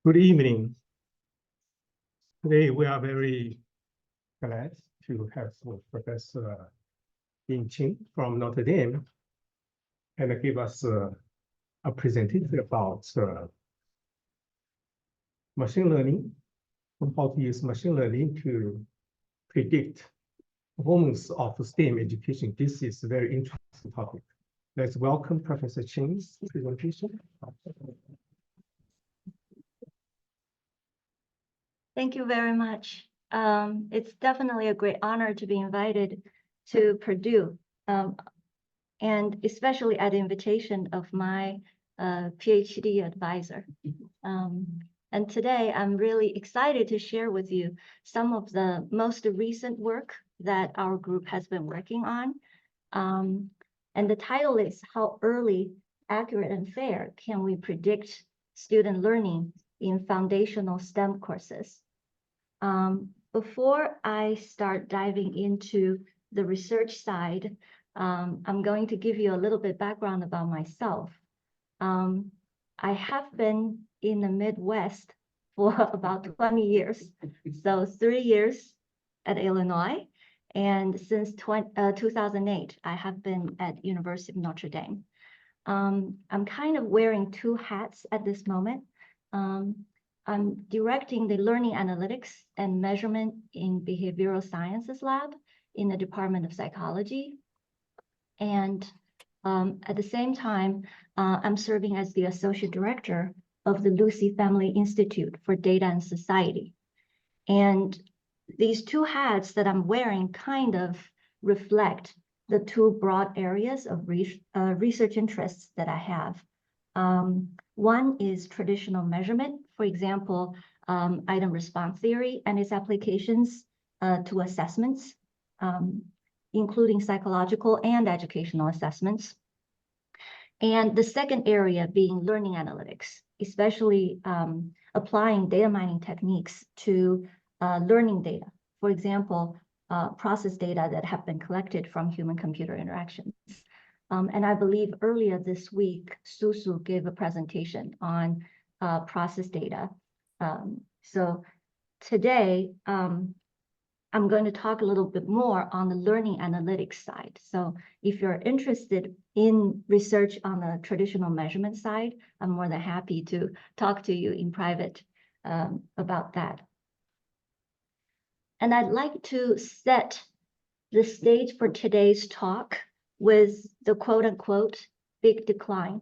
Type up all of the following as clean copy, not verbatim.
Good evening. Today we are very glad to have Professor Ying Cheng from Notre Dame and give us a presentation about machine learning and how to use machine learning to predict performance of STEM education. This is a very interesting topic. Let's welcome Professor Cheng's presentation. Thank you very much. It's definitely a great honor to be invited to Purdue, and especially at the invitation of my PhD advisor. And today I'm really excited to share with you some of the most recent work that our group has been working on. And the title is How Early, Accurate, and Fair Can We Predict Student Learning in Foundational STEM Courses? Before I start diving into the research side, I'm going to give you a little bit background about myself. I have been in the Midwest for about 20 years, so 3 years at Illinois, and since 2008, I have been at University of Notre Dame. I'm kind of wearing two hats at this moment. I'm directing the Learning Analytics and Measurement in Behavioral Sciences Lab in the Department of Psychology. And at the same time, I'm serving as the Associate Director of the Lucy Family Institute for Data and Society. And these two hats that I'm wearing kind of reflect the two broad areas of research interests that I have. One is traditional measurement, for example, item response theory and its applications to assessments, including psychological and educational assessments. And the second area being learning analytics, especially applying data mining techniques to learning data. For example, process data that have been collected from human-computer interactions. And I believe earlier this week, Susu gave a presentation on process data. So today, I'm going to talk a little bit more on the learning analytics side. So if you're interested in research on the traditional measurement side, I'm more than happy to talk to you in private about that. And I'd like to set the stage for today's talk with the quote unquote big decline.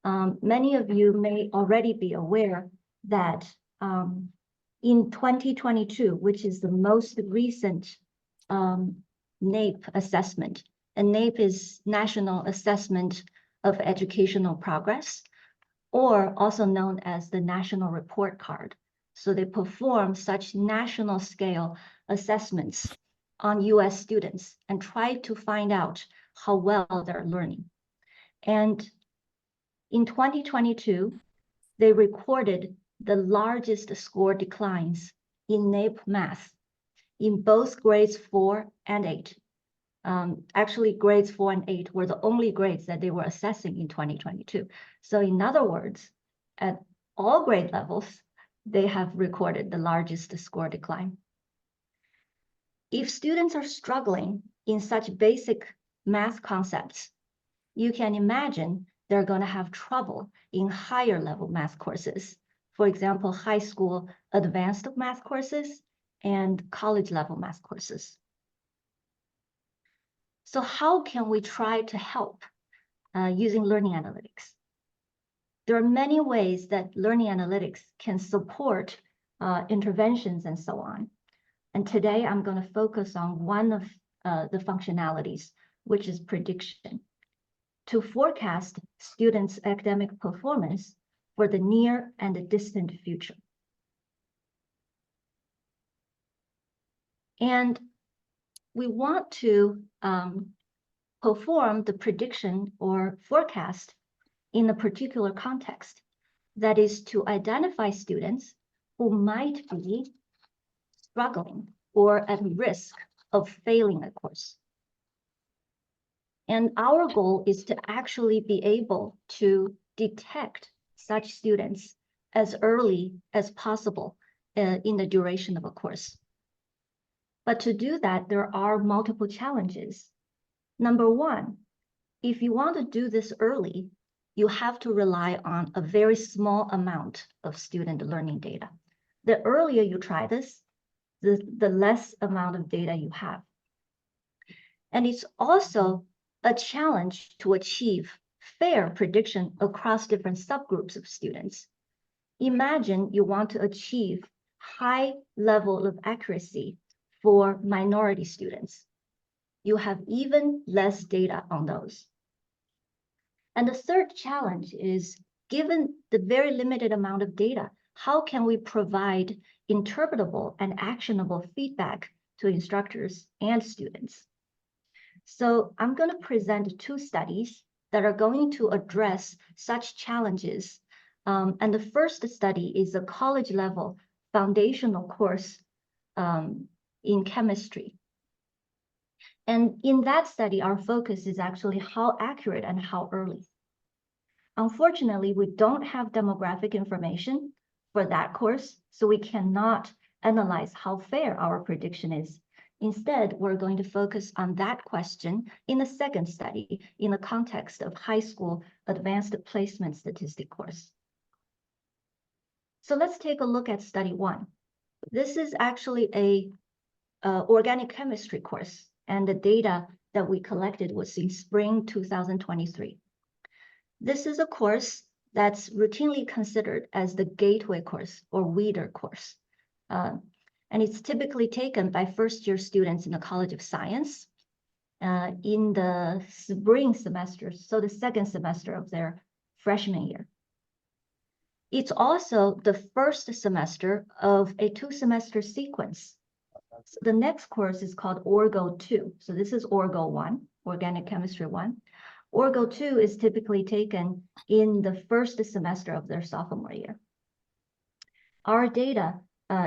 Many of you may already be aware that in 2022, which is the most recent NAEP assessment, and NAEP is National Assessment of Educational Progress, or also known as the National Report Card. So they perform such national scale assessments on US students and try to find out how well they're learning. And in 2022, they recorded the largest score declines in NAEP math in both grades 4 and 8. Actually, grades 4 and 8 were the only grades that they were assessing in 2022. So in other words, at all grade levels, they have recorded the largest score decline. If students are struggling in such basic math concepts, you can imagine they're going to have trouble in higher level math courses. For example, high school advanced math courses and college level math courses. So how can we try to help using learning analytics? There are many ways that learning analytics can support interventions and so on. And today I'm going to focus on one of the functionalities, which is prediction, to forecast students' academic performance for the near and the distant future. And we want to perform the prediction or forecast in a particular context, that is to identify students who might be struggling or at risk of failing a course. And our goal is to actually be able to detect such students as early as possible in the duration of a course. But to do that, there are multiple challenges. Number one, if you want to do this early, you have to rely on a very small amount of student learning data. The earlier you try this, the less amount of data you have. And it's also a challenge to achieve fair prediction across different subgroups of students. Imagine you want to achieve high level of accuracy for minority students. You have even less data on those. And the third challenge is, given the very limited amount of data, how can we provide interpretable and actionable feedback to instructors and students? So I'm going to present two studies that are going to address such challenges. And the first study is a college level foundational course in chemistry. And in that study, our focus is actually how accurate and how early. Unfortunately, we don't have demographic information for that course, so we cannot analyze how fair our prediction is. Instead, we're going to focus on that question in the second study in the context of high school advanced placement statistic course. So let's take a look at study one. This is actually a organic chemistry course, and the data that we collected was in spring 2023. This is a course that's routinely considered as the gateway course or weeder course. And it's typically taken by first-year students in the College of Science in the spring semester, so the second semester of their freshman year. It's also the first semester of a two-semester sequence. So the next course is called Orgo 2. So this is Orgo 1, Organic Chemistry 1. Orgo 2 is typically taken in the first semester of their sophomore year. Our data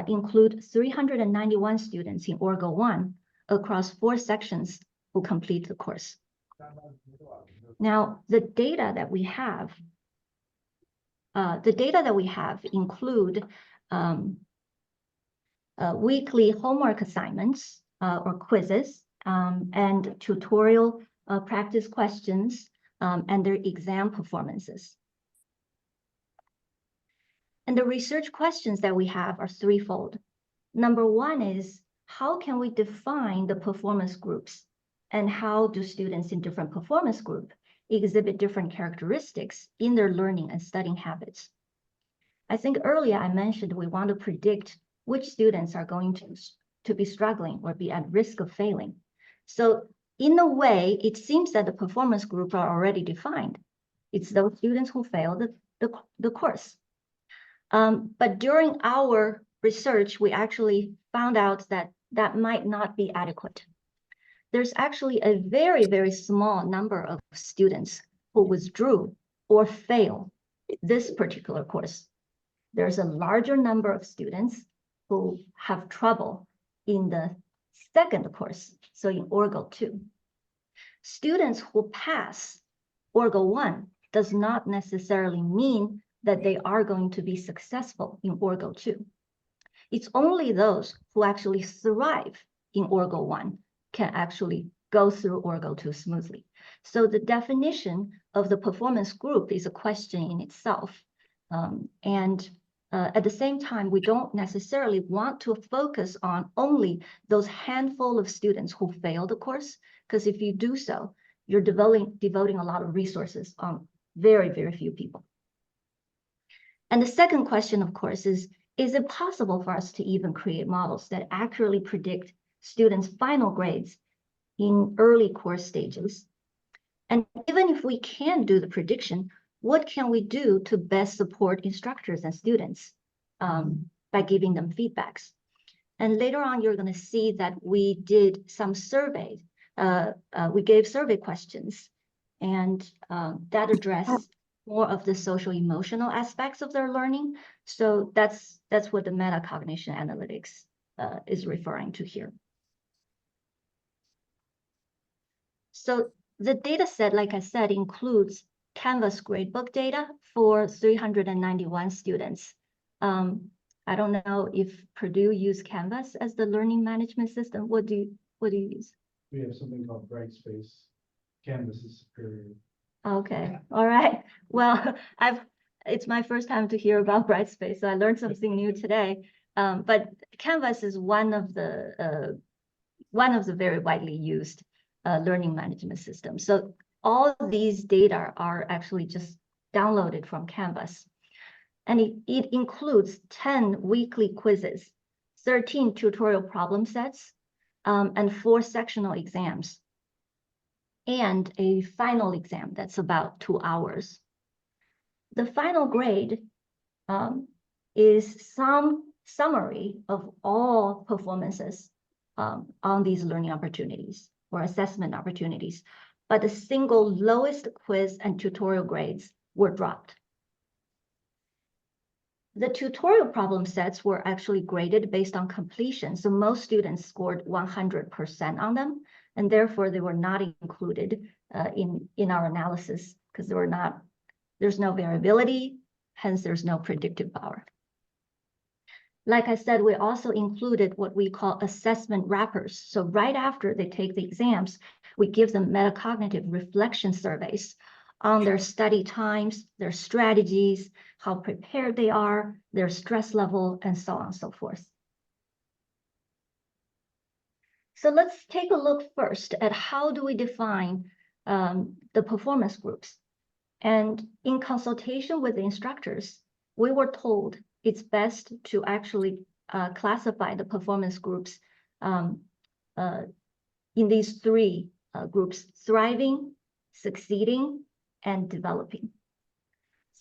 include 391 students in Orgo 1 across 4 sections who complete the course. Now, the data that we have include weekly homework assignments or quizzes and tutorial practice questions and their exam performances. And the research questions that we have are threefold. Number one is, how can we define the performance groups? And how do students in different performance groups exhibit different characteristics in their learning and studying habits? I think earlier I mentioned we want to predict which students are going to be struggling or be at risk of failing. So in a way, it seems that the performance groups are already defined. It's those students who failed the course. But during our research, we actually found out that that might not be adequate. There's actually a very, very small number of students who withdrew or failed this particular course. There's a larger number of students who have trouble in the second course, so in Orgo 2. Students who pass Orgo 1 does not necessarily mean that they are going to be successful in Orgo 2. It's only those who actually thrive in Orgo 1 can actually go through Orgo 2 smoothly. So the definition of the performance group is a question in itself. At the same time, we don't necessarily want to focus on only those handful of students who fail the course, because if you do so, you're devoting a lot of resources on very, very few people. And the second question, of course, is it possible for us to even create models that accurately predict students' final grades in early course stages? And even if we can do the prediction, what can we do to best support instructors and students by giving them feedbacks? And later on, you're going to see that we did some surveys. We gave survey questions, and that addressed more of the social emotional aspects of their learning. So that's what the metacognition analytics is referring to here. So the data set, like I said, includes Canvas gradebook data for 391 students. I don't know if Purdue use Canvas as the learning management system. What do you use? We have something called Brightspace. Canvas is superior. Okay, all right. Well, it's my first time to hear about Brightspace, so I learned something new today. But Canvas is one of the very widely used learning management systems. So all these data are actually just downloaded from Canvas. And it includes 10 weekly quizzes, 13 tutorial problem sets, and 4 sectional exams, and a final exam that's about 2 hours. The final grade is some summary of all performances on these learning opportunities or assessment opportunities, but the single lowest quiz and tutorial grades were dropped. The tutorial problem sets were actually graded based on completion, so most students scored 100% on them, and therefore they were not included in our analysis because there's no variability, hence there's no predictive power. Like I said, we also included what we call assessment wrappers. So right after they take the exams, we give them metacognitive reflection surveys on their study times, their strategies, how prepared they are, their stress level, and so on and so forth. So let's take a look first at how do we define the performance groups. And in consultation with the instructors, we were told it's best to actually classify the performance groups in these 3 groups: thriving, succeeding, and developing.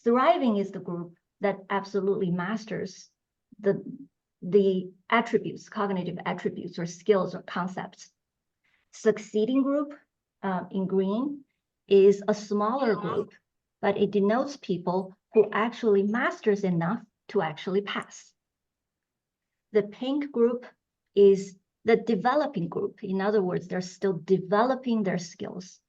Thriving is the group that absolutely masters the attributes, cognitive attributes or skills or concepts. Succeeding group in green is a smaller group, but it denotes people who actually masters enough to actually pass. The pink group is the developing group. In other words, they're still developing their skills.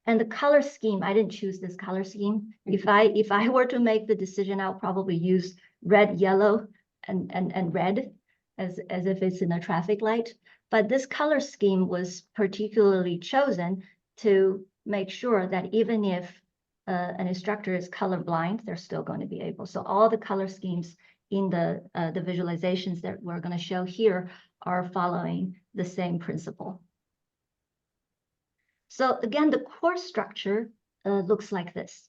And the color scheme, I didn't choose this color scheme. If I were to make the decision, I'll probably use red, yellow, and red as if it's in a traffic light. But this color scheme was particularly chosen to make sure that even if an instructor is colorblind, they're still going to be able. So all the color schemes in the visualizations that we're going to show here are following the same principle. So again, the course structure looks like this.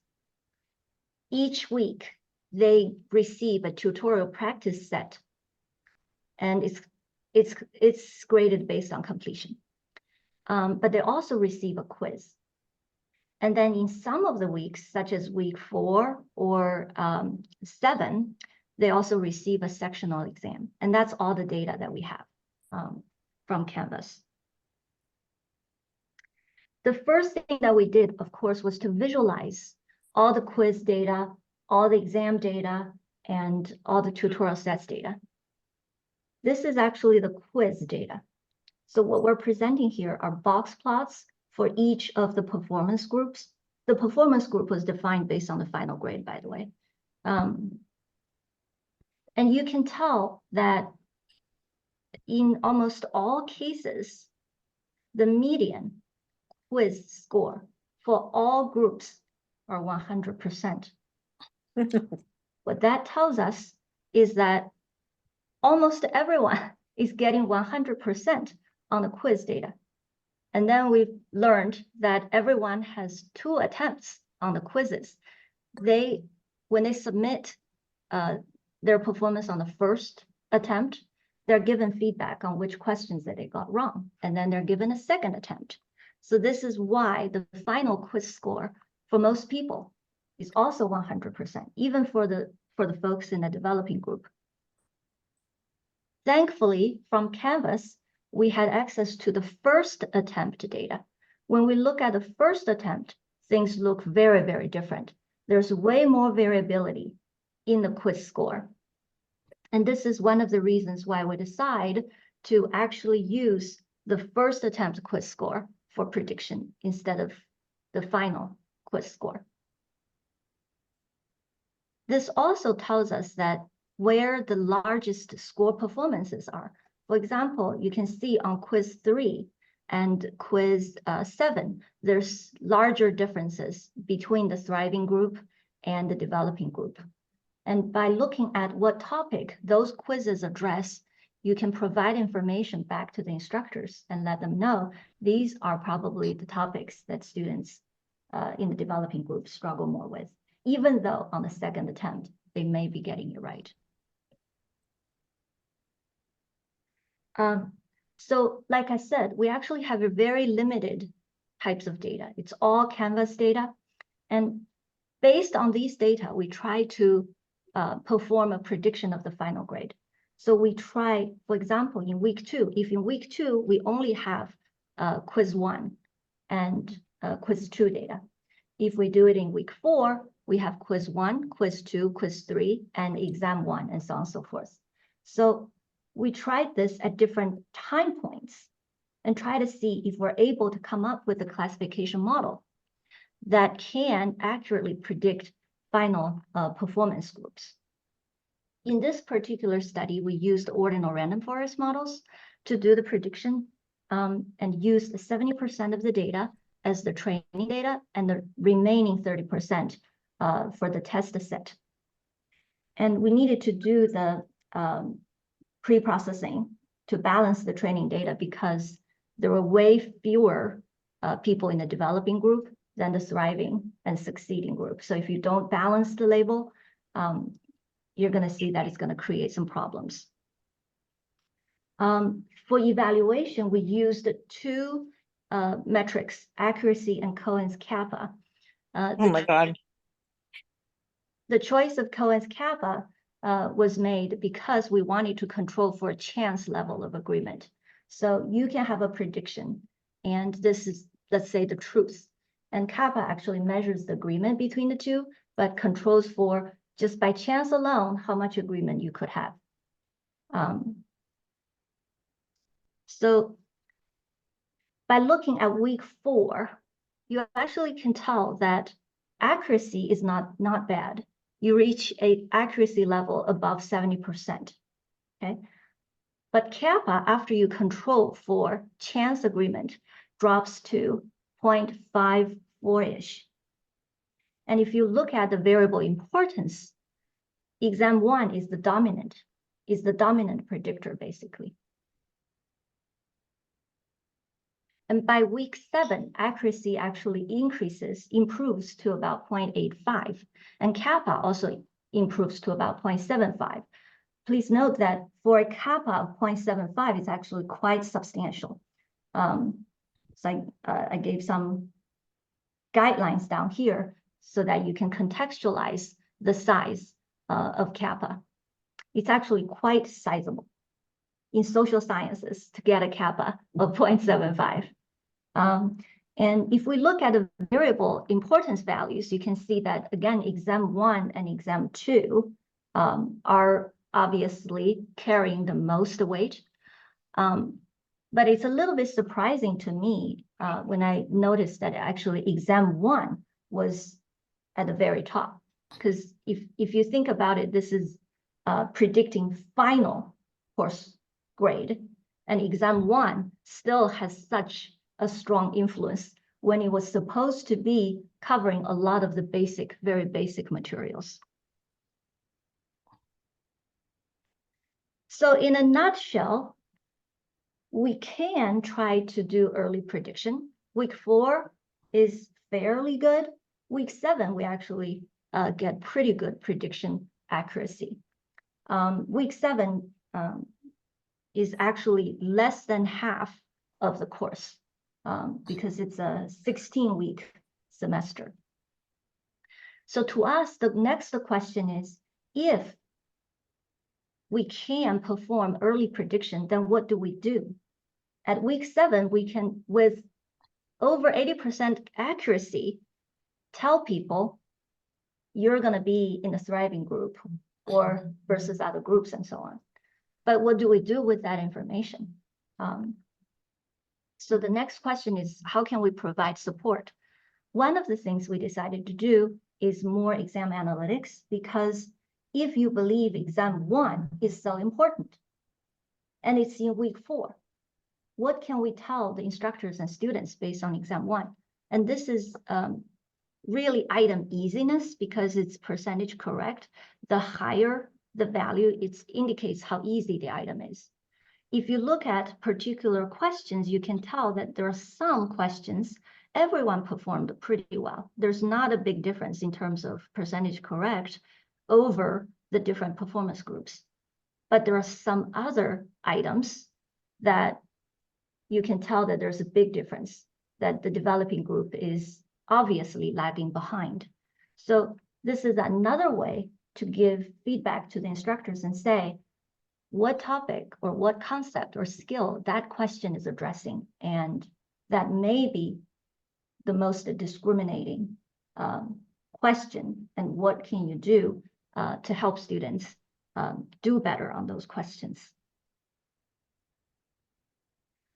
Each week, they receive a tutorial practice set, and it's graded based on completion. But they also receive a quiz. And then in some of the weeks, such as week 4 or 7, they also receive a sectional exam. And that's all the data that we have from Canvas. The first thing that we did, of course, was to visualize all the quiz data, all the exam data, and all the tutorial sets data. This is actually the quiz data. So what we're presenting here are box plots for each of the performance groups. The performance group was defined based on the final grade, by the way. And you can tell that in almost all cases, the median quiz score for all groups are 100%. What that tells us is that almost everyone is getting 100% on the quiz data. And then we've learned that everyone has 2 attempts on the quizzes. When they submit their performance on the first attempt, they're given feedback on which questions that they got wrong. And then they're given a second attempt. So this is why the final quiz score for most people is also 100%, even for the folks in the developing group. Thankfully, from Canvas, we had access to the first attempt data. When we look at the first attempt, things look very, very different. There's way more variability in the quiz score. And this is one of the reasons why we decide to actually use the first attempt quiz score for prediction instead of the final quiz score. This also tells us that where the largest score performances are. For example, you can see on quiz 3 and quiz 7, there's larger differences between the thriving group and the developing group. And by looking at what topic those quizzes address, you can provide information back to the instructors and let them know these are probably the topics that students in the developing group struggle more with, even though on the second attempt, they may be getting it right. So like I said, we actually have a very limited types of data. It's all Canvas data. And based on these data, we try to perform a prediction of the final grade. So we try, for example, in week 2, if in week 2, we only have quiz 1 and quiz 2 data. If we do it in week 4, we have quiz 1, quiz 2, quiz 3, and exam 1, and so on and so forth. So we tried this at different time points and try to see if we're able to come up with a classification model that can accurately predict final performance groups. In this particular study, we used ordinal random forest models to do the prediction and used 70% of the data as the training data and the remaining 30% for the test set. And we needed to do the pre-processing to balance the training data because there were way fewer people in the developing group than the thriving and succeeding group. So if you don't balance the label, you're going to see that it's going to create some problems. For evaluation, we used 2 metrics, accuracy and Cohen's kappa. Oh my God. The choice of Cohen's kappa was made because we wanted to control for a chance level of agreement. So you can have a prediction, and this is, let's say, the truth. And kappa actually measures the agreement between the two, but controls for just by chance alone how much agreement you could have. So by looking at week 4, you actually can tell that accuracy is not bad. You reach an accuracy level above 70%, okay? But kappa, after you control for chance agreement, drops to 0.54-ish. And if you look at the variable importance, exam 1 is the dominant predictor, basically. And by week 7, accuracy actually improves to about 0.85. And kappa also improves to about 0.75. Please note that for a kappa of 0.75, it's actually quite substantial. So I gave some guidelines down here so that you can contextualize the size of kappa. It's actually quite sizable in social sciences to get a kappa of 0.75. And if we look at the variable importance values, you can see that, again, exam 1 and exam 2 are obviously carrying the most weight. But it's a little bit surprising to me when I noticed that actually exam 1 was at the very top. Because if you think about it, this is predicting final course grade. And exam 1 still has such a strong influence when it was supposed to be covering a lot of the basic, very basic materials. So in a nutshell, we can try to do early prediction. Week 4 is fairly good. Week 7, we actually get pretty good prediction accuracy. Week 7 is actually less than half of the course because it's a 16-week semester. So to us, the next question is, if we can perform early prediction, then what do we do? At week 7, we can, with over 80% accuracy, tell people you're going to be in the thriving group or versus other groups and so on. But what do we do with that information? So the next question is, how can we provide support? one of the things we decided to do is more exam analytics, because if you believe exam 1 is so important and it's in week 4, what can we tell the instructors and students based on exam 1? And this is really item easiness, because it's percentage correct. The higher the value, it indicates how easy the item is. If you look at particular questions, you can tell that there are some questions everyone performed pretty well. There's not a big difference in terms of percentage correct over the different performance groups. But there are some other items that you can tell that there's a big difference, that the developing group is obviously lagging behind. So this is another way to give feedback to the instructors and say what topic or what concept or skill that question is addressing, and that may be the most discriminating question, and what can you do to help students do better on those questions.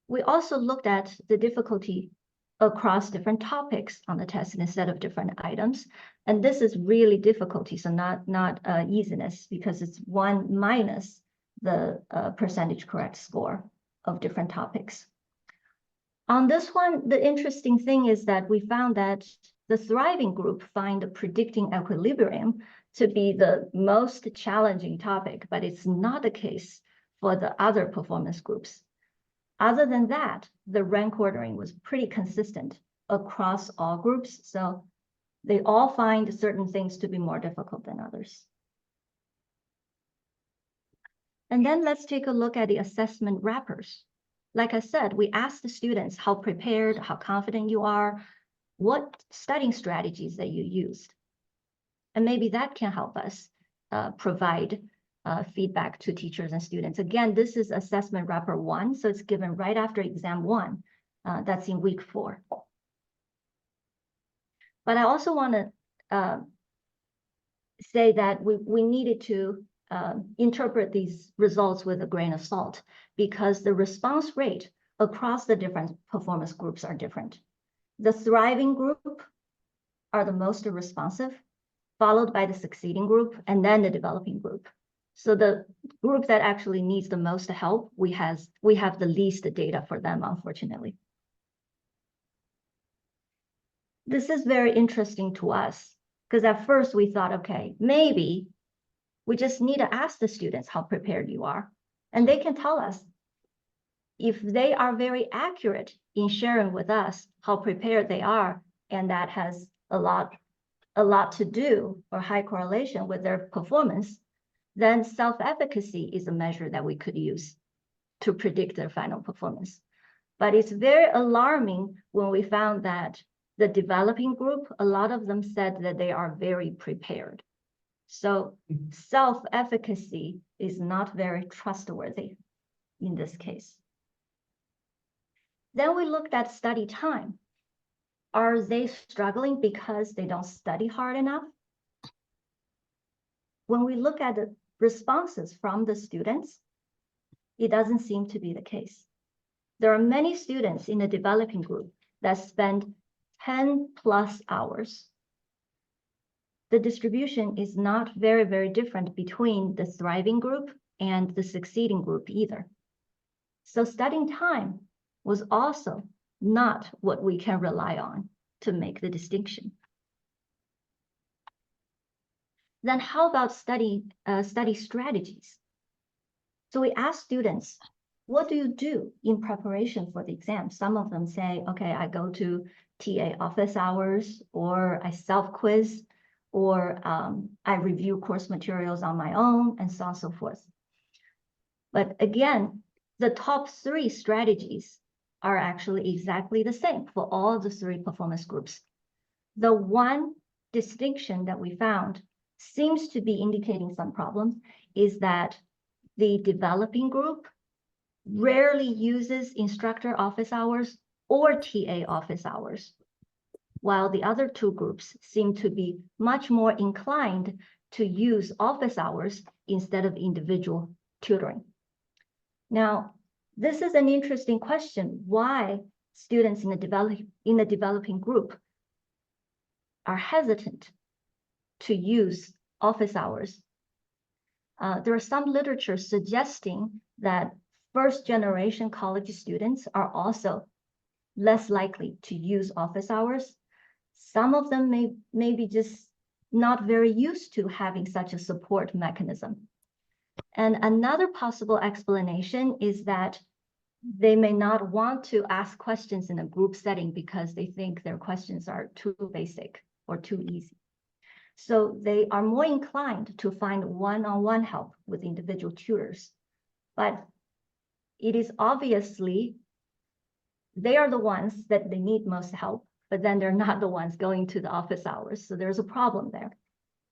We also looked at the difficulty across different topics on the test instead of different items. And this is really difficulty, so not easiness, because it's 1 minus the percentage correct score of different topics. On this one, the interesting thing is that we found that the thriving group find predicting equilibrium to be the most challenging topic, but it's not the case for the other performance groups. Other than that, the rank ordering was pretty consistent across all groups. So they all find certain things to be more difficult than others. And then let's take a look at the assessment wrappers. Like I said, we asked the students how prepared, how confident you are, what studying strategies that you used. And maybe that can help us provide feedback to teachers and students. Again, this is assessment wrapper 1, so it's given right after exam 1. That's in week 4. But I also want to say that we needed to interpret these results with a grain of salt, because the response rate across the different performance groups are different. The thriving group are the most responsive, followed by the succeeding group, and then the developing group. So the group that actually needs the most help, we have the least data for them, unfortunately. This is very interesting to us, because at first we thought, okay, maybe we just need to ask the students how prepared you are, and they can tell us. If they are very accurate in sharing with us how prepared they are, and that has a lot to do, or high correlation with their performance, then self-efficacy is a measure that we could use to predict their final performance. But it's very alarming when we found that the developing group, a lot of them said that they are very prepared. So self-efficacy is not very trustworthy in this case. Then we looked at study time. Are they struggling because they don't study hard enough? When we look at the responses from the students, it doesn't seem to be the case. There are many students in the developing group that spend 10+ hours. The distribution is not very, very different between the thriving group and the succeeding group either. So studying time was also not what we can rely on to make the distinction. Then how about study strategies? So we asked students, what do you do in preparation for the exam? Some of them say, okay, I go to TA office hours, or I self-quiz, or I review course materials on my own, and so on and so forth. But again, the top 3 strategies are actually exactly the same for all of the 3 performance groups. The one distinction that we found seems to be indicating some problems is that the developing group rarely uses instructor office hours or TA office hours, while the other 2 groups seem to be much more inclined to use office hours instead of individual tutoring. Now, this is an interesting question, why students in the developing group are hesitant to use office hours. There is some literature suggesting that first-generation college students are also less likely to use office hours. Some of them may be just not very used to having such a support mechanism. And another possible explanation is that they may not want to ask questions in a group setting because they think their questions are too basic or too easy. So they are more inclined to find one-on-one help with individual tutors. But it is obviously they are the ones that they need most help, but then they're not the ones going to the office hours. So there's a problem there.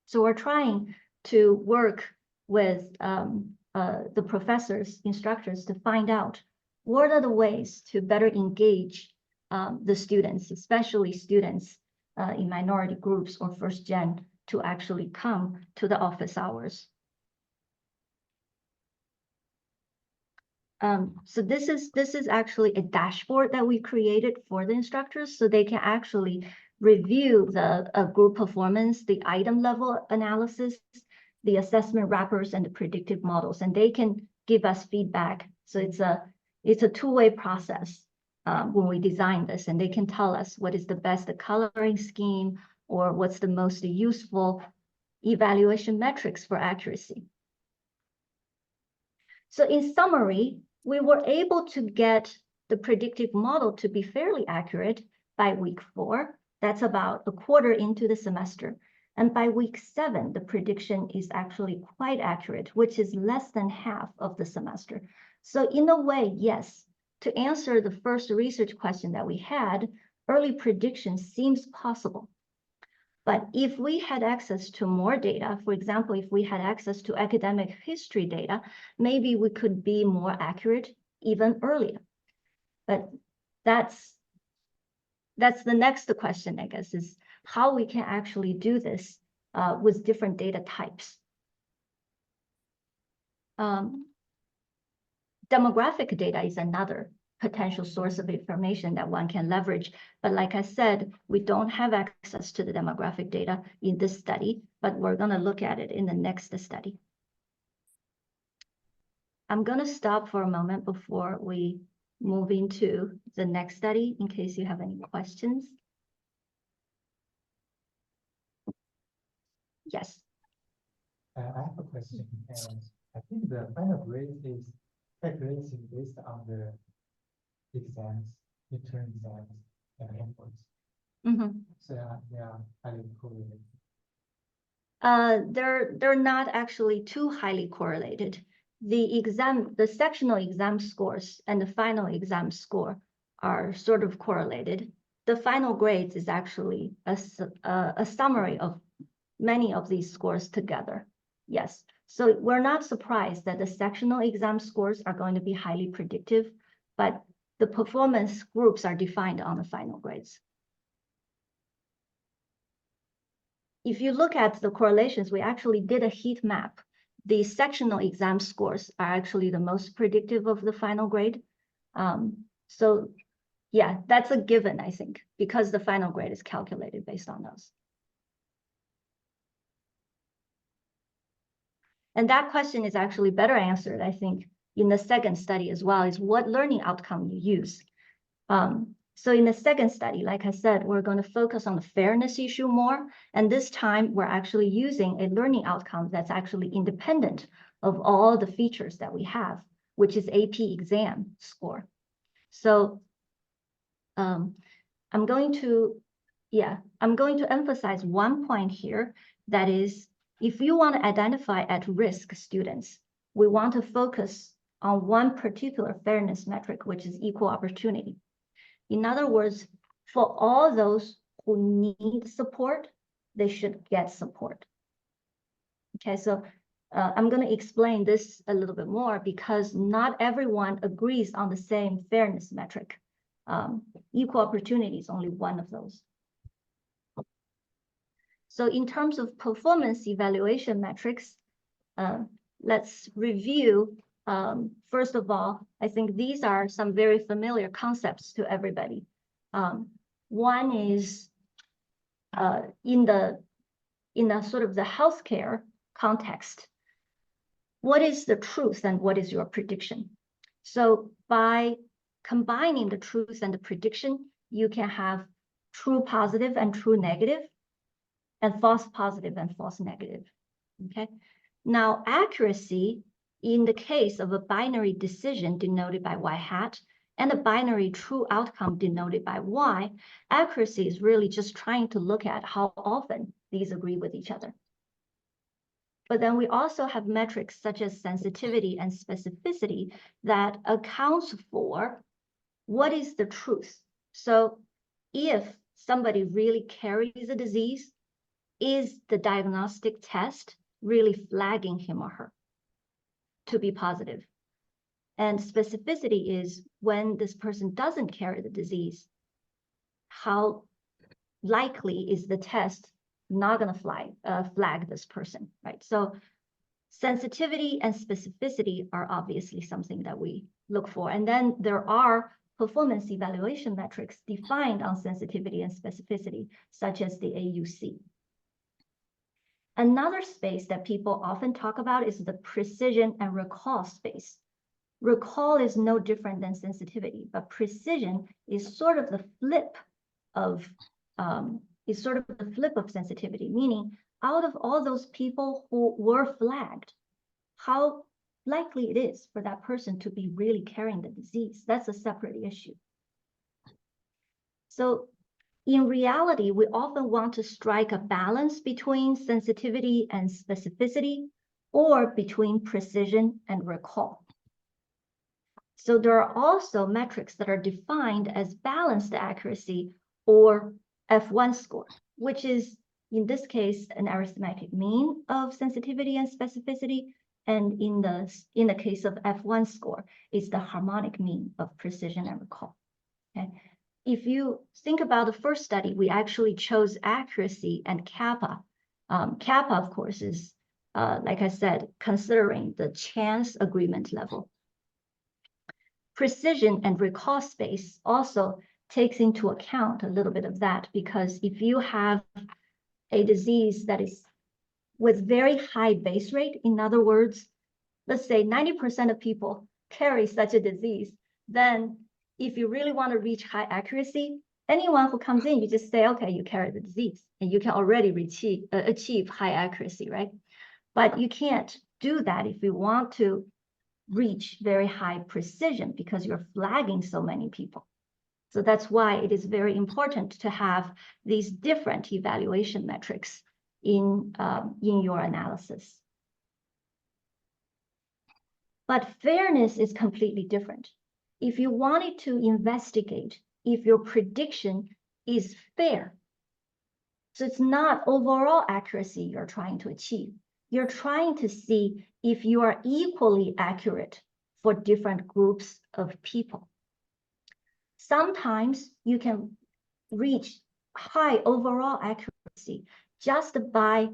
So we're trying to work with the professors, instructors to find out what are the ways to better engage the students, especially students in minority groups or first gen, to actually come to the office hours. So this is actually a dashboard that we created for the instructors, so they can actually review the group performance, the item level analysis, the assessment wrappers, and the predictive models, and they can give us feedback. So it's a two-way process when we design this, and they can tell us what is the best coloring scheme or what's the most useful evaluation metrics for accuracy. So in summary, we were able to get the predictive model to be fairly accurate by week 4. That's about a quarter into the semester. And by week 7, the prediction is actually quite accurate, which is less than half of the semester. So in a way, yes, to answer the first research question that we had, early prediction seems possible. But if we had access to more data, for example, if we had access to academic history data, maybe we could be more accurate even earlier. But that's the next question, I guess, is how we can actually do this with different data types. Demographic data is another potential source of information that one can leverage. But like I said, we don't have access to the demographic data in this study, but we're going to look at it in the next study. I'm going to stop for a moment before we move into the next study in case you have any questions. Yes. I have a question, and I think the final grade is calculated based on the exams, midterm exams, and endpoints. Mm-hmm. So they are highly correlated. They're not actually too highly correlated. The sectional exam scores and the final exam score are sort of correlated. The final grades is actually a summary of many of these scores together. Yes, so we're not surprised that the sectional exam scores are going to be highly predictive, but the performance groups are defined on the final grades. If you look at the correlations, we actually did a heat map. The sectional exam scores are actually the most predictive of the final grade. So yeah, that's a given, I think, because the final grade is calculated based on those. And that question is actually better answered, I think, in the second study as well, is what learning outcome you use. So in the second study, like I said, we're going to focus on the fairness issue more. And this time we're actually using a learning outcome that's actually independent of all the features that we have, which is AP exam score. So I'm going to emphasize one point here. That is, if you want to identify at-risk students, we want to focus on one particular fairness metric, which is equal opportunity. In other words, for all those who need support, they should get support. Okay, so I'm going to explain this a little bit more because not everyone agrees on the same fairness metric. Equal opportunity is only one of those. So in terms of performance evaluation metrics, let's review. First of all, I think these are some very familiar concepts to everybody. One is in the sort of the healthcare context, what is the truth and what is your prediction? So by combining the truth and the prediction, you can have true positive and true negative, and false positive and false negative. Okay. Now, accuracy in the case of a binary decision denoted by y hat and a binary true outcome denoted by y, accuracy is really just trying to look at how often these agree with each other. But then we also have metrics such as sensitivity and specificity that accounts for what is the truth. So if somebody really carries a disease, is the diagnostic test really flagging him or her to be positive? And specificity is when this person doesn't carry the disease, how likely is the test not going to flag this person, right? So sensitivity and specificity are obviously something that we look for. And then there are performance evaluation metrics defined on sensitivity and specificity, such as the AUC. Another space that people often talk about is the precision and recall space. Recall is no different than sensitivity, but precision is sort of the flip of sensitivity, meaning out of all those people who were flagged, how likely it is for that person to be really carrying the disease. That's a separate issue. So in reality, we often want to strike a balance between sensitivity and specificity, or between precision and recall. So there are also metrics that are defined as balanced accuracy or F1 score, which is in this case an arithmetic mean of sensitivity and specificity, and in the case of F1 score, it's the harmonic mean of precision and recall. Okay. If you think about the first study, we actually chose accuracy and kappa. Kappa, of course, is, like I said, considering the chance agreement level. Precision and recall space also takes into account a little bit of that, because if you have a disease that is with very high base rate, in other words, let's say 90% of people carry such a disease, then if you really want to reach high accuracy, anyone who comes in, you just say, okay, you carry the disease, and you can already achieve high accuracy, right? But you can't do that if you want to reach very high precision, because you're flagging so many people. So that's why it is very important to have these different evaluation metrics in your analysis. But fairness is completely different. If you wanted to investigate if your prediction is fair, so it's not overall accuracy you're trying to achieve. You're trying to see if you are equally accurate for different groups of people. Sometimes you can reach high overall accuracy just by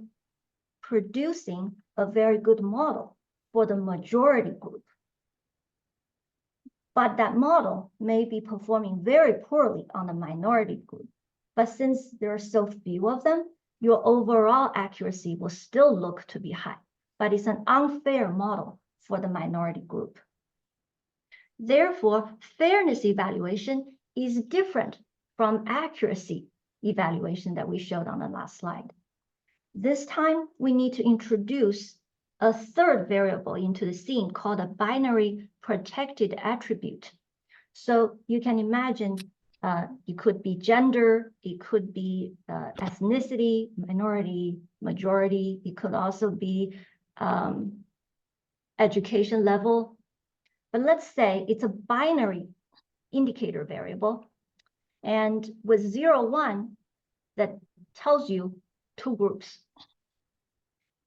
producing a very good model for the majority group. But that model may be performing very poorly on the minority group. But since there are so few of them, your overall accuracy will still look to be high, but it's an unfair model for the minority group. Therefore, fairness evaluation is different from accuracy evaluation that we showed on the last slide. This time, we need to introduce a third variable into the scene called a binary protected attribute. So you can imagine it could be gender, it could be ethnicity, minority, majority. It could also be education level. But let's say it's a binary indicator variable, and with 0, 1, that tells you two groups.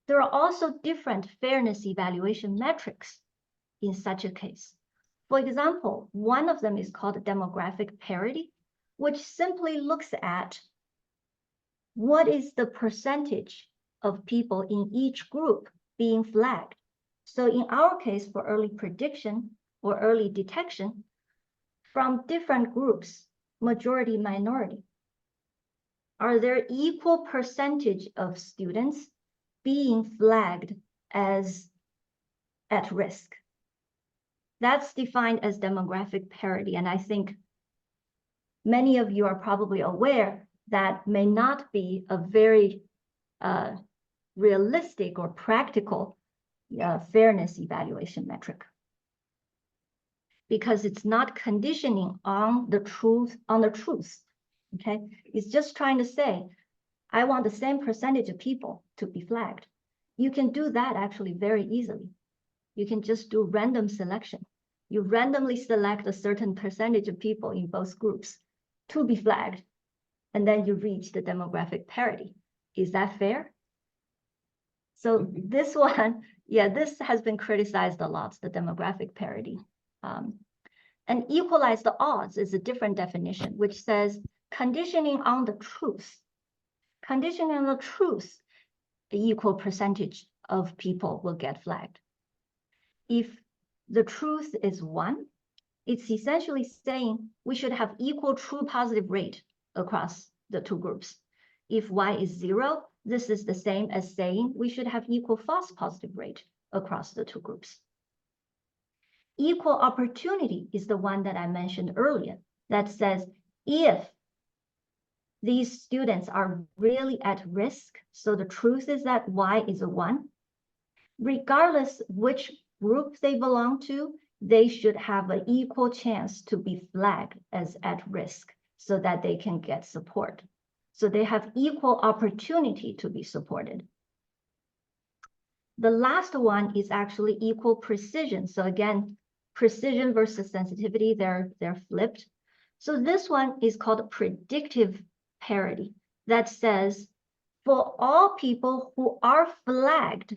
There are also different fairness evaluation metrics in such a case. For example, one of them is called demographic parity, which simply looks at what is the percentage of people in each group being flagged. So in our case, for early prediction or early detection, from different groups, majority, minority, are there equal percentage of students being flagged as at risk? That's defined as demographic parity. And I think many of you are probably aware that may not be a very realistic or practical fairness evaluation metric, because it's not conditioning on the truth, okay? It's just trying to say, I want the same percentage of people to be flagged. You can do that actually very easily. You can just do random selection. You randomly select a certain percentage of people in both groups to be flagged, and then you reach the demographic parity. Is that fair? So this one, yeah, this has been criticized a lot, the demographic parity. And equalize the odds is a different definition, which says conditioning on the truth. Conditioning on the truth, the equal percentage of people will get flagged. If the truth is 1, it's essentially saying we should have equal true positive rate across the two groups. If Y is 0, this is the same as saying we should have equal false positive rate across the two groups. Equal opportunity is the one that I mentioned earlier that says if these students are really at risk, so the truth is that Y is a 1, regardless which group they belong to, they should have an equal chance to be flagged as at risk so that they can get support. So they have equal opportunity to be supported. The last one is actually equal precision. So again, precision versus sensitivity, they're flipped. So this one is called predictive parity. That says for all people who are flagged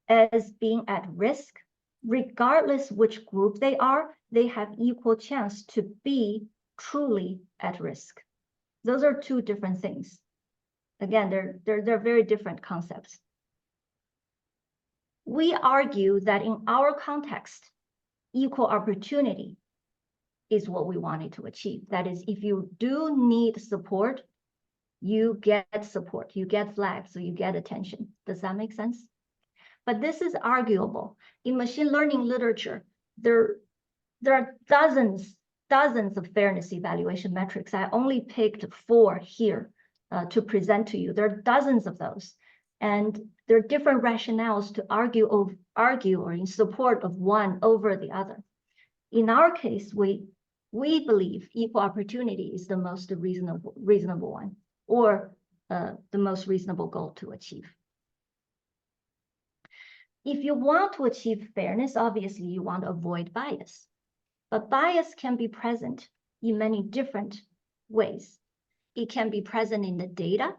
as being at risk, regardless which group they are, they have equal chance to be truly at risk. Those are two different things. Again, they're very different concepts. We argue that in our context, equal opportunity is what we wanted to achieve. That is, if you do need support, you get support, you get flagged, so you get attention. Does that make sense? But this is arguable. In machine learning literature, there are dozens of fairness evaluation metrics. I only picked 4 here to present to you. There are dozens of those. And there are different rationales to argue or in support of one over the other. In our case, we believe equal opportunity is the most reasonable one, or the most reasonable goal to achieve. If you want to achieve fairness, obviously you want to avoid bias. But bias can be present in many different ways. It can be present in the data.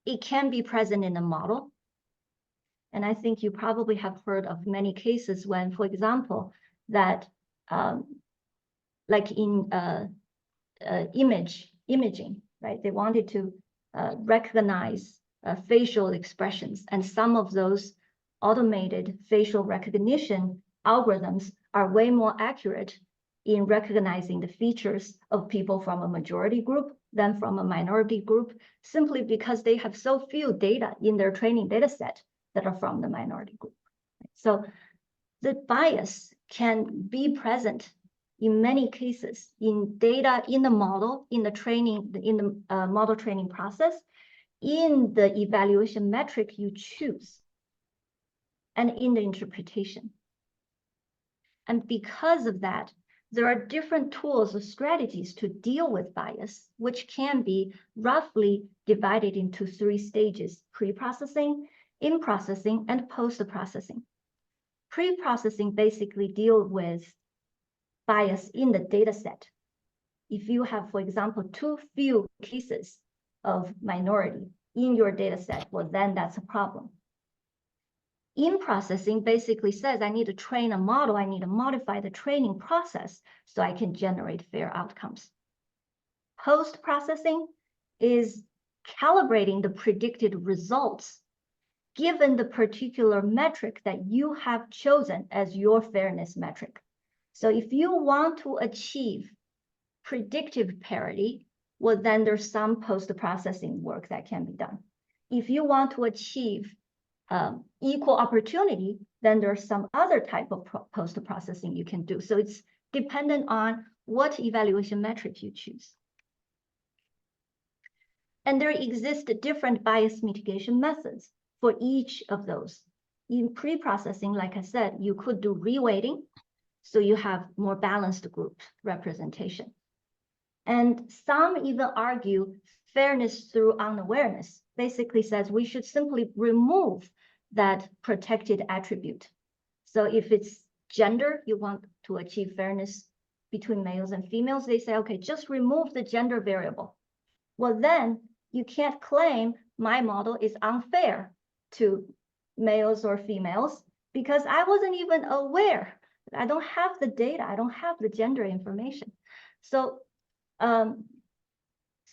It can be present in the model. And I think you probably have heard of many cases when, for example, that like in imaging, right? They wanted to recognize facial expressions, and some of those automated facial recognition algorithms are way more accurate in recognizing the features of people from a majority group than from a minority group, simply because they have so few data in their training data set that are from the minority group. So the bias can be present in many cases in data, in the model, in the training, in the model training process, in the evaluation metric you choose, and in the interpretation. And because of that, there are different tools or strategies to deal with bias, which can be roughly divided into 3 stages: pre-processing, in-processing, and post-processing. Pre-processing basically deal with bias in the data set. If you have, for example, too few cases of minority in your data set, well, then that's a problem. In-processing basically says I need to train a model, I need to modify the training process so I can generate fair outcomes. Post-processing is calibrating the predicted results given the particular metric that you have chosen as your fairness metric. So if you want to achieve predictive parity, well, then there's some post-processing work that can be done. If you want to achieve equal opportunity, then there's some other type of post-processing you can do. So it's dependent on what evaluation metric you choose. And there exist different bias mitigation methods for each of those. In pre-processing, like I said, you could do reweighting, so you have more balanced group representation. And some even argue fairness through unawareness, basically says we should simply remove that protected attribute. So if it's gender, you want to achieve fairness between males and females, they say, okay, just remove the gender variable. Well, then you can't claim my model is unfair to males or females because I wasn't even aware. I don't have the data. I don't have the gender information. So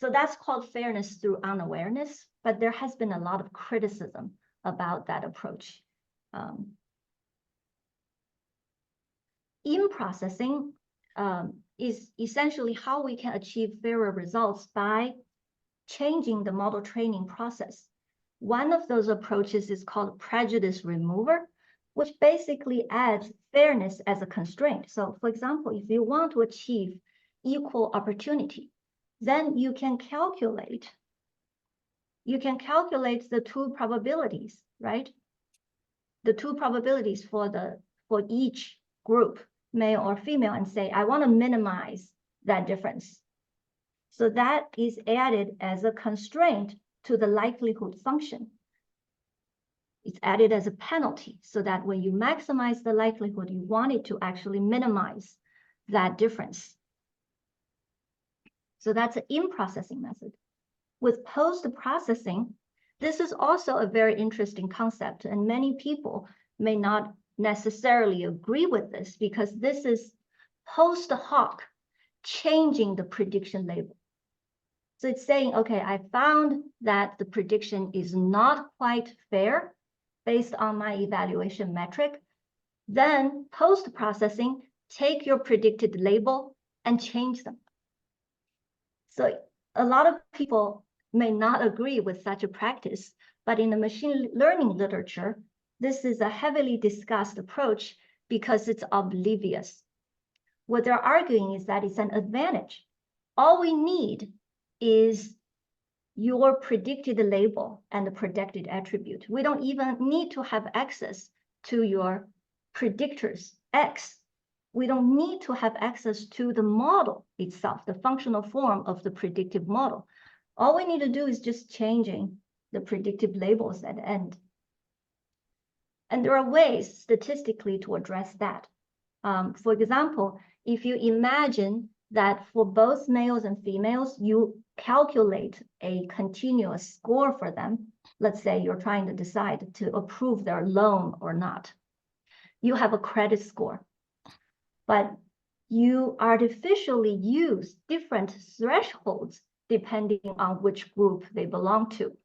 that's called fairness through unawareness, but there has been a lot of criticism about that approach. In processing is essentially how we can achieve fairer results by changing the model training process. One of those approaches is called prejudice remover, which basically adds fairness as a constraint. So for example, if you want to achieve equal opportunity, then you can calculate the two probabilities, right? The two probabilities for each group, male or female, and say, I want to minimize that difference. So that is added as a constraint to the likelihood function. It's added as a penalty so that when you maximize the likelihood, you want it to actually minimize that difference. So that's an in-processing method. With post-processing, this is also a very interesting concept, and many people may not necessarily agree with this because this is post hoc changing the prediction label. So it's saying, okay, I found that the prediction is not quite fair based on my evaluation metric. Then post-processing, take your predicted label and change them. So a lot of people may not agree with such a practice, but in the machine learning literature, this is a heavily discussed approach because it's oblivious. What they're arguing is that it's an advantage. All we need is your predicted label and the predicted attribute. We don't even need to have access to your predictors, X. We don't need to have access to the model itself, the functional form of the predictive model. All we need to do is just changing the predictive labels at the end. And there are ways statistically to address that. For example, if you imagine that for both males and females, you calculate a continuous score for them. Let's say you're trying to decide to approve their loan or not. You have a credit score, but you artificially use different thresholds depending on which group they belong to.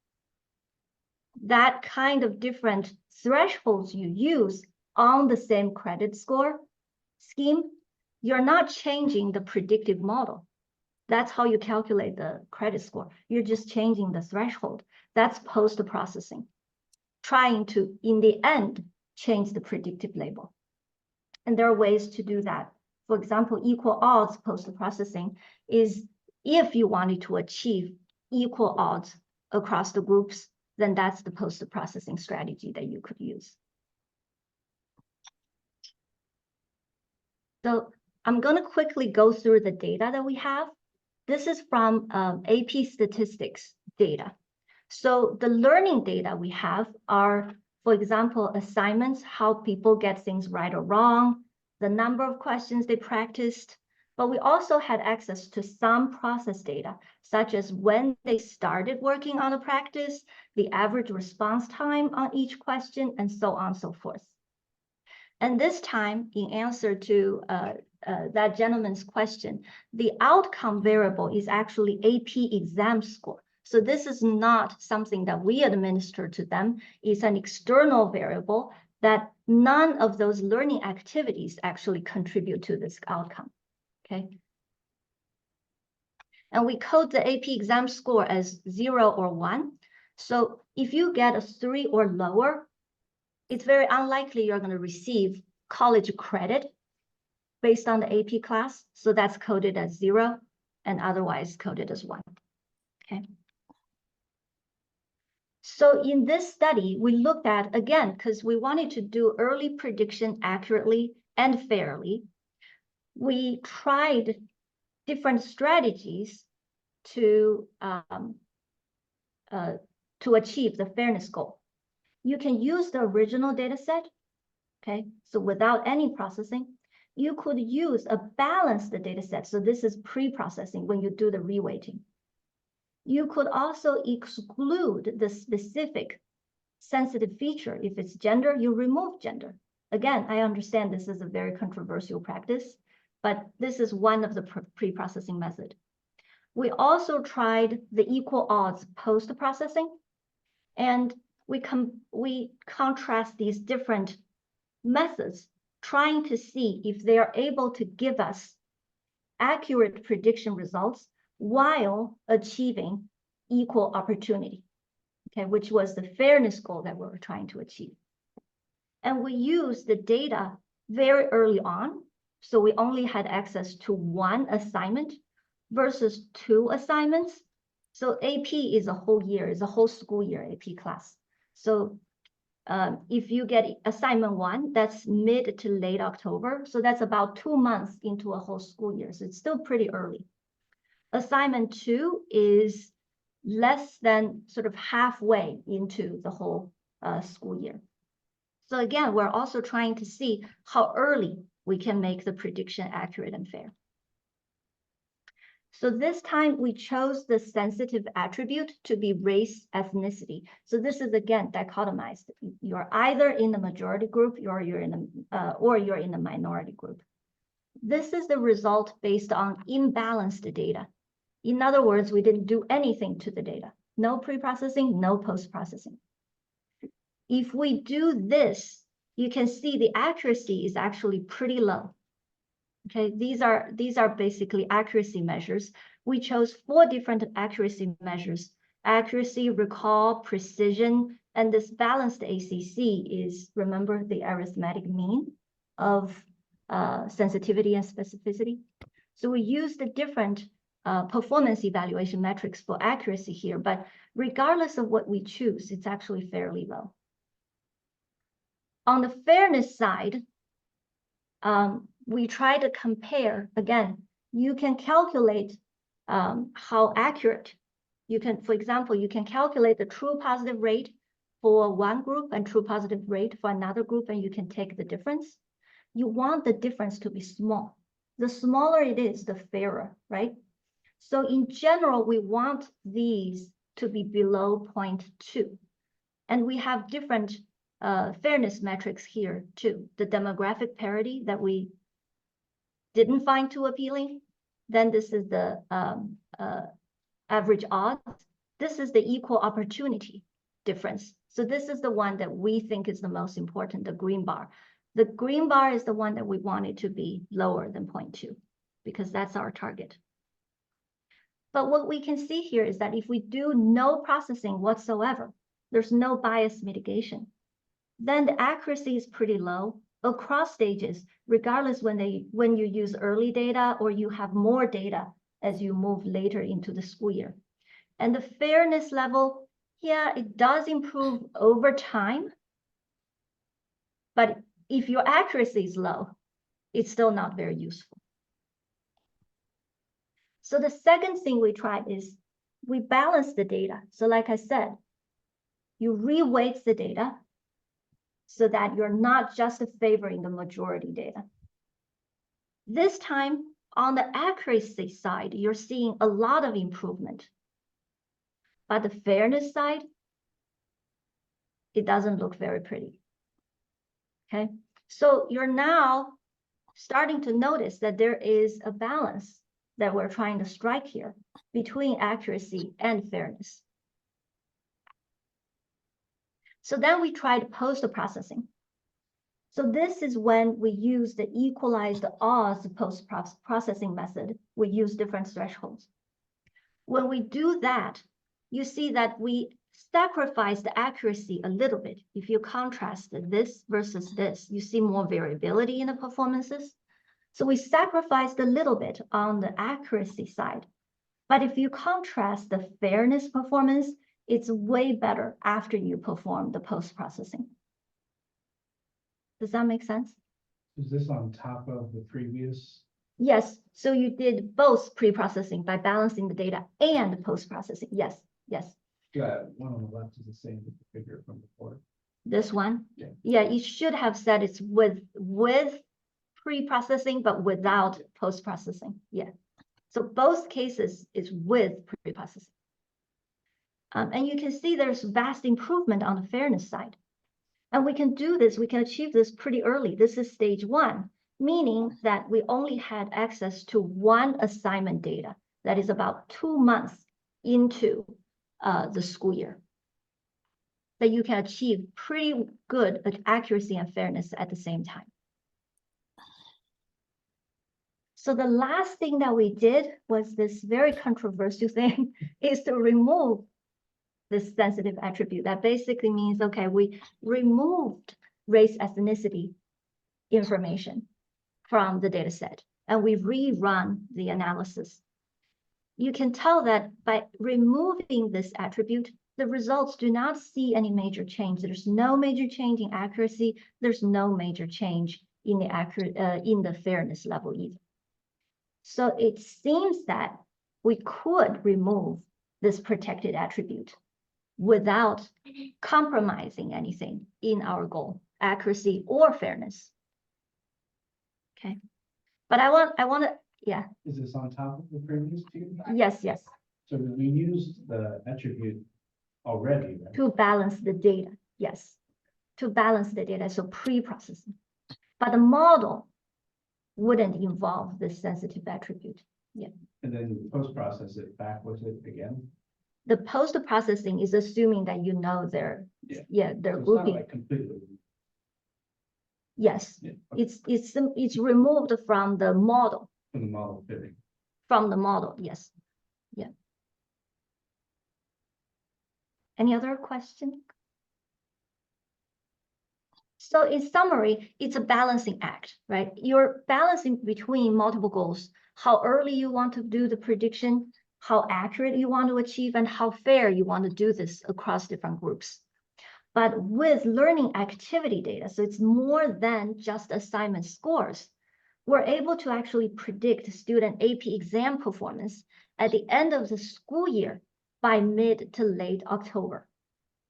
That kind of different thresholds you use on the same credit score scheme, you're not changing the predictive model. That's how you calculate the credit score. You're just changing the threshold. That's post-processing, trying to, in the end, change the predictive label. And there are ways to do that. For example, equal odds post-processing is if you wanted to achieve equal odds across the groups, then that's the post-processing strategy that you could use. So I'm going to quickly go through the data that we have. This is from AP statistics data. So the learning data we have are, for example, assignments, how people get things right or wrong, the number of questions they practiced, but we also had access to some process data, such as when they started working on a practice, the average response time on each question, and so on and so forth. And this time, in answer to that gentleman's question, the outcome variable is actually AP exam score. So this is not something that we administer to them. It's an external variable that none of those learning activities actually contribute to this outcome, okay? And we code the AP exam score as 0 or 1. So if you get a 3 or lower, it's very unlikely you're going to receive college credit based on the AP class. So that's coded as 0 and otherwise coded as 1. Okay. So in this study, we looked at, again, because we wanted to do early prediction accurately and fairly, we tried different strategies to achieve the fairness goal. You can use the original data set, okay? So without any processing, you could use a balanced data set. So this is pre-processing when you do the reweighting. You could also exclude the specific sensitive feature. If it's gender, you remove gender. Again, I understand this is a very controversial practice, but this is one of the pre-processing method. We also tried the equal odds post-processing, and we contrast these different methods, trying to see if they are able to give us accurate prediction results while achieving equal opportunity, okay, which was the fairness goal that we were trying to achieve. And we used the data very early on, so we only had access to 1 assignment versus 2 assignments. So AP is a whole year, is a whole school year AP class. So if you get assignment 1, that's mid to late October. So that's about 2 months into a whole school year. So it's still pretty early. Assignment 2 is less than sort of halfway into the whole school year. So again, we're also trying to see how early we can make the prediction accurate and fair. So this time we chose the sensitive attribute to be race ethnicity. So this is again dichotomized. You're either in the majority group or you're in the minority group. This is the result based on imbalanced data. In other words, we didn't do anything to the data. No pre-processing, no post-processing. If we do this, you can see the accuracy is actually pretty low. Okay, these are basically accuracy measures. We chose 4 different accuracy measures: accuracy, recall, precision, and this balanced ACC is, remember, the arithmetic mean of sensitivity and specificity. So we used the different performance evaluation metrics for accuracy here, but regardless of what we choose, it's actually fairly low. On the fairness side, we try to compare, again, you can calculate how accurate you can, for example, you can calculate the true positive rate for one group and true positive rate for another group, and you can take the difference. You want the difference to be small. The smaller it is, the fairer, right? So in general, we want these to be below 0.2. And we have different fairness metrics here too. The demographic parity that we didn't find too appealing. Then this is the average odds. This is the equal opportunity difference. So this is the one that we think is the most important, the green bar. The green bar is the one that we want it to be lower than 0.2 because that's our target. But what we can see here is that if we do no processing whatsoever, there's no bias mitigation, then the accuracy is pretty low across stages, regardless when you use early data or you have more data as you move later into the school year. And the fairness level, yeah, it does improve over time. But if your accuracy is low, it's still not very useful. So the second thing we tried is we balance the data. So like I said, you reweight the data so that you're not just favoring the majority data. This time, on the accuracy side, you're seeing a lot of improvement. But the fairness side, it doesn't look very pretty. Okay, so you're now starting to notice that there is a balance that we're trying to strike here between accuracy and fairness. So then we tried post-processing. So this is when we use the equalized odds post-processing method. We use different thresholds. When we do that, you see that we sacrifice the accuracy a little bit. If you contrast this versus this, you see more variability in the performances. So we sacrificed a little bit on the accuracy side. But if you contrast the fairness performance, it's way better after you perform the post-processing. Does that make sense? Is this on top of the previous? Yes, so you did both pre-processing by balancing the data and post-processing. Yes, yes. Yeah, one on the left is the same as the figure from before. This one? Yeah. Yeah, you should have said it's with pre-processing, but without post-processing. Yeah. So both cases is with pre-processing. And you can see there's vast improvement on the fairness side. And we can do this, we can achieve this pretty early. This is stage 1, meaning that we only had access to one assignment data that is about 2 months into the school year. That you can achieve pretty good accuracy and fairness at the same time. So the last thing that we did was this very controversial thing is to remove this sensitive attribute. That basically means, okay, we removed race ethnicity information from the data set and we rerun the analysis. You can tell that by removing this attribute, the results do not see any major change. There's no major change in accuracy. There's no major change in the fairness level either. So it seems that we could remove this protected attribute without compromising anything in our goal, accuracy or fairness. Okay, but I want to, yeah. Is this on top of the previous two? Yes, yes. So we used the attribute already, right? To balance the data, yes. To balance the data, so pre-processing. But the model wouldn't involve this sensitive attribute. Yeah. And then post-process it back with it again? The post-processing is assuming that you know their So their it's not grouping. like completely. Yes, Yeah, it's removed from the model. from the model fitting. From the model, yes. Yeah. Any other question? So in summary, it's a balancing act, right? You're balancing between multiple goals, how early you want to do the prediction, how accurate you want to achieve, and how fair you want to do this across different groups. But with learning activity data, so it's more than just assignment scores, we're able to actually predict student AP exam performance at the end of the school year by mid to late October,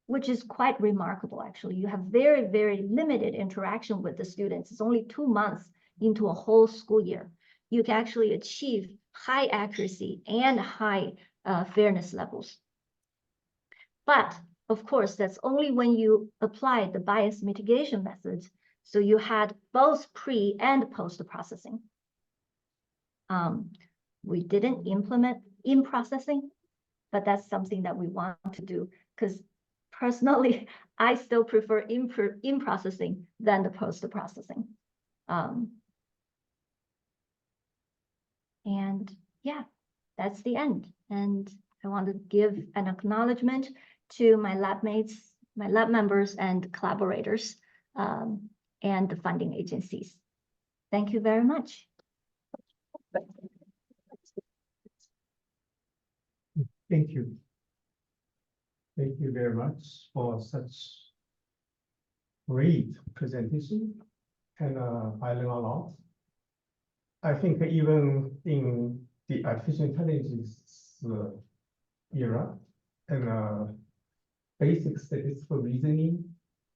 which is quite remarkable, actually. You have very, very limited interaction with the students. It's only 2 months into a whole school year. You can actually achieve high accuracy and high fairness levels. But of course, that's only when you apply the bias mitigation methods. So you had both pre and post processing. We didn't implement in processing, but that's something that we want to do because personally, I still prefer in processing than the post processing. And yeah, that's the end. And I want to give an acknowledgement to my lab mates, my lab members and collaborators, and the funding agencies. Thank you very much. Thank you. Thank you very much for such great presentation, and I learned a lot. I think even in the artificial intelligence era, and basic statistical reasoning,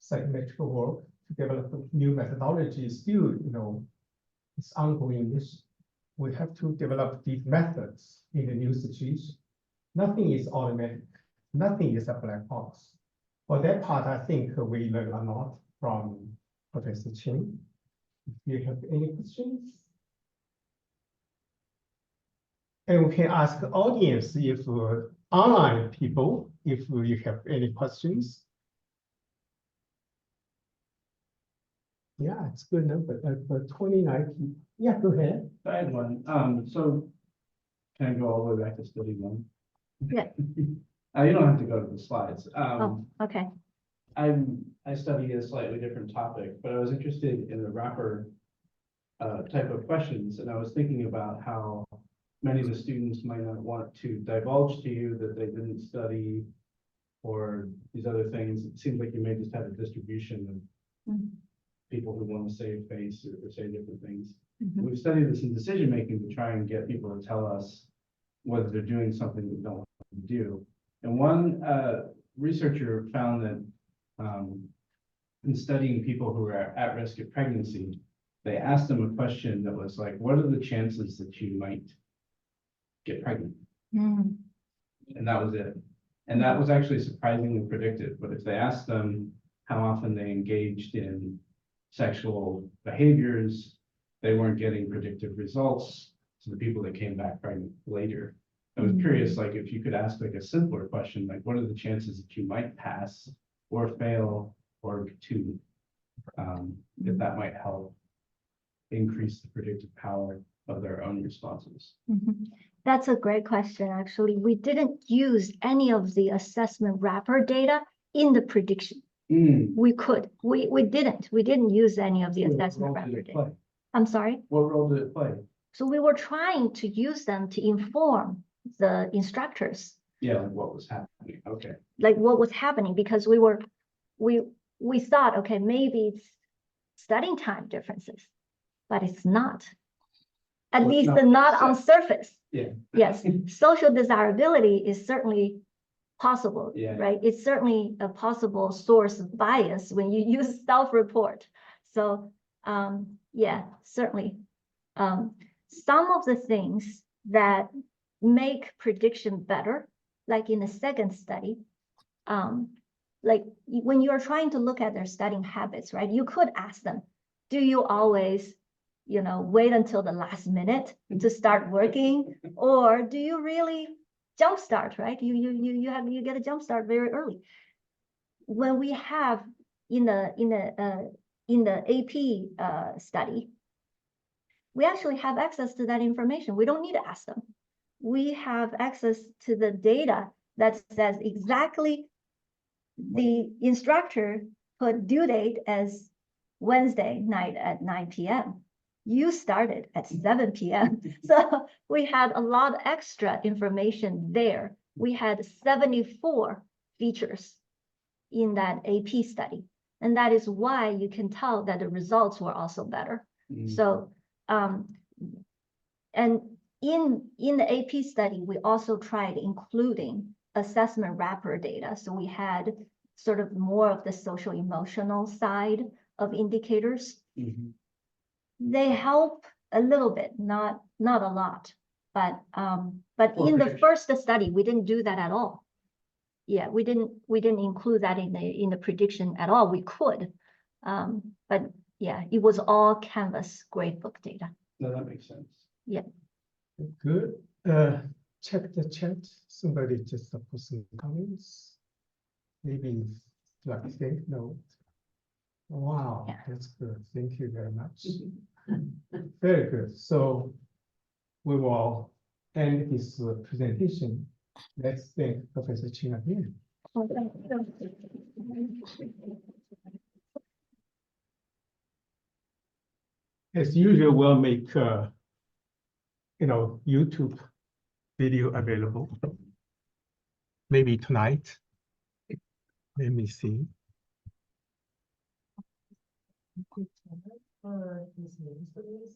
psychometric work to develop new methodologies still, it's ongoing. We have to develop these methods in the new situation. Nothing is automatic. Nothing is a black box. For that part, I think we learn a lot from Professor Cheng. If you have any questions, and we can ask the audience if online people, if you have any questions. Yeah, it's good number, but 29 people. Yeah, go ahead. I had one. So can I go all the way back to study 1? Yeah. You don't have to go to the slides. Oh, okay. I study a slightly different topic, but I was interested in the wrapper type of questions, and I was thinking about how many of the students might not want to divulge to you that they didn't study or these other things. It seems like you may just have a distribution of Mhm. people who want to save face or say different things. Mhm. We've studied this in decision making to try and get people to tell us whether they're doing something they don't want to do. And one researcher found that in studying people who are at risk of pregnancy, they asked them a question that was like, what are the chances that you might get pregnant? Mm. And that was it. And that was actually surprisingly predictive. But if they asked them how often they engaged in sexual behaviors, they weren't getting predictive results to the people that came back pregnant later. I was curious, like, if you could ask like a simpler question, like, what are the chances that you might pass or fail or to, if that might help increase the predictive power of their own responses. Mhm. That's a great question, actually. We didn't use any of the assessment wrapper data in the prediction. We could. We didn't. We didn't use any of the What assessment role did wrapper it data. play? I'm sorry? What role did it play? So we were trying to use them to inform the instructors, Yeah, like what was happening. Okay. like what was happening, because we thought, okay, maybe it's studying time differences, but it's not. At Well, it's least not not on set. surface. Yeah. Yes, social desirability is certainly possible, Yeah. right? It's certainly a possible source of bias when you use self-report. So, yeah, certainly. Some of the things that make prediction better, like in the second study, like when you're trying to look at their studying habits, right? You could ask them, do you always, wait until the last minute to start working, or do you really jumpstart, right? You get a jumpstart very early. When we have in the AP study, we actually have access to that information. We don't need to ask them. We have access to the data that says exactly the instructor put due date as Wednesday night at 9 p.m. You started at 7 p.m. So we had a lot of extra information there. We had 74 features in that AP study. And that is why you can tell that the results were also better. So, and in the AP study, we also tried including assessment wrapper data. So we had sort of more of the social emotional side of indicators. They help a little bit, not a lot, but For in the prediction. first study, we didn't do that at all. Yeah, we didn't include that in the prediction at all. We could, but yeah, it was all Canvas gradebook data. No, that makes sense. Yeah. Good. Check the chat. Somebody just put some comments. Maybe like think note. Wow, Yeah. that's good. Thank you very much. Very good. So we will end this presentation. Let's thank Professor Cheng again. As usual, we'll make YouTube video available. Maybe tonight. Let me see. For this meeting studies,